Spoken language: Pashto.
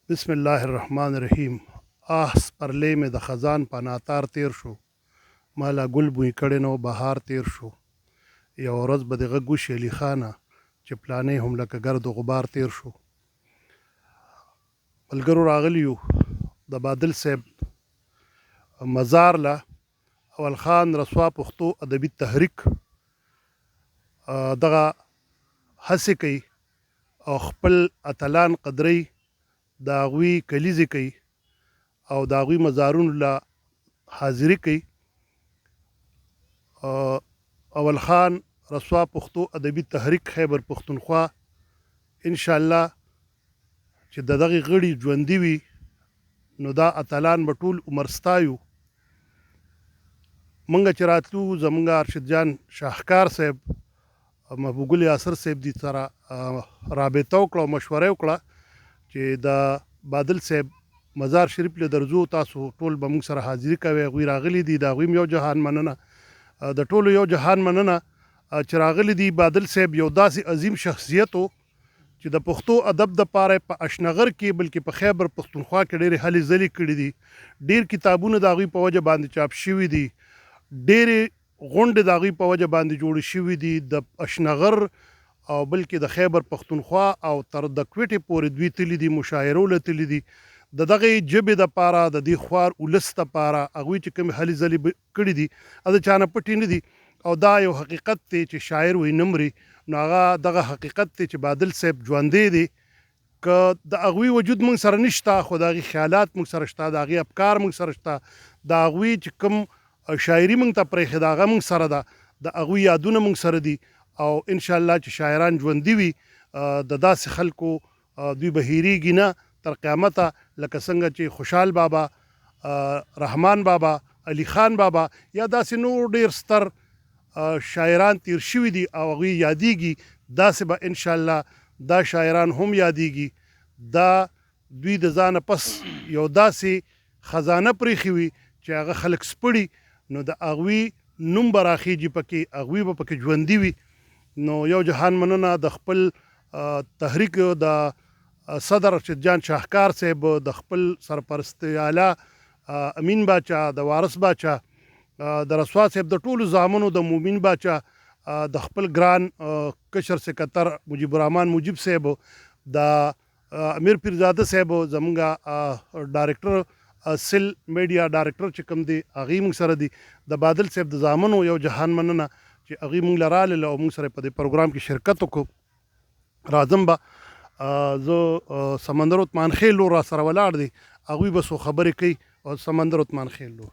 بسم الله الرحمن الرحیم. سپرلی مې د خزان په ناتار تیر شو، ما لا ګل بوی کړی نو بهار تیر شو. یوه ورځ به د غږ وشي علي خانه چې پلانې هم لکه ګرد و غبار تیر شو. ملګرو راغلي یو د بادل صاحب مزار له اول خان رسوا پښتو ادبي تحریک دغه هڅې کوي او خپل اتلان قدري د هغوی کلیزې کوي او د هغوی مزارونو له حاضري کوي. اول خان رسوا پښتو ادبي تحریک خیبر پښتونخوا انشاءالله چې د دغې غړي ژوندي وي نو دا اتلان به ټول عمر ستایو. موږ چې راتلو زموږ ارشد جان شاهکار صاحب محبوب ګل یاسر صاحب دي سره رابطه وکړه او مشوره وکړه چې د بادل صاحب مزار شریف له درځو تاسو ټول به موږ سره حاضري کوئ. هغوی راغلي دي، د هغوی یو جهان مننه، د ټولو یو جهان مننه چې راغلي دي. بادل صاحب یو داسې عظیم شخصیت و چې د پښتو ادب دپاره په اشنغر کې بلکې په خیبر پښتونخوا کې ډېرې هلې ځلې کړي دي. ډېر کتابونه د هغوی په وجه باندې چاپ شوي دي، ډېرې غونډې د هغوی په وجه باندې جوړې شوي دي. د اشنغر او بلکې د خیبر پښتونخوا او تر د کوټې پورې دوی تللي دي، مشاعرو له تللي دي. د دغې ژبې دپاره د دې خوار ولس دپاره هغوی چې کومې هلې ځلې کړي دي د چا نه پټې نه دي او دا یو حقیقت دی چې شاعر وایي نه مري. نو هغه دغه حقیقت دی چې بادل صاحب ژوندی دی. که د هغوی وجود موږ سره نشته خو د هغې خیالات موږ سره شته، د هغې افکار موږ سره شته، د هغوی چې کوم شاعري موږ ته پرېښې ده هغه موږ سره ده، د هغوی یادونه موږ سره دي. او انشاءالله چې شاعران ژوندي وي د داسې خلکو دوی به هېرېږي نه تر قیامته، لکه څنګه چې خوشحال بابا، رحمان بابا، علي خان بابا یا داسې نور ډېر ستر شاعران تیر شوي دي او هغوی یادېږي. داسې به انشاءالله دا شاعران هم یادېږي. دا دوی د ځانه پس یو داسې خزانه پرېښې وي چې هغه خلک سپړي نو د هغوی نوم به راخیږي پکې، هغوی به پکې ژوندي وي. نو یو جهان مننه د خپل تحریک د صدر ارشد جان شاهکار صاحب، د خپل سرپرست اعلی امین باچا، د وارث باچا، د رسوا صاحب، د ټولو زامنو، د مومن باچا، د خپل ګران کشر سکتر مجیب الرحمن مجیب صاحب، د امیر پیرزاده صاحب زموږ ډایرکټر سل میډیا ډایرکټر چې کوم دی هغوی موږ سره دي. د بادل صاحب د زامنو یو جهان مننه چې هغوی موږ له راغلل او موږ سره په دې پروګرام کې شرکت وکړو. راځم به زه سمندر عثمان خیل لور را سره ولاړ دی، هغوی به څو خبرې کوي او سمندر عثمان خیل لور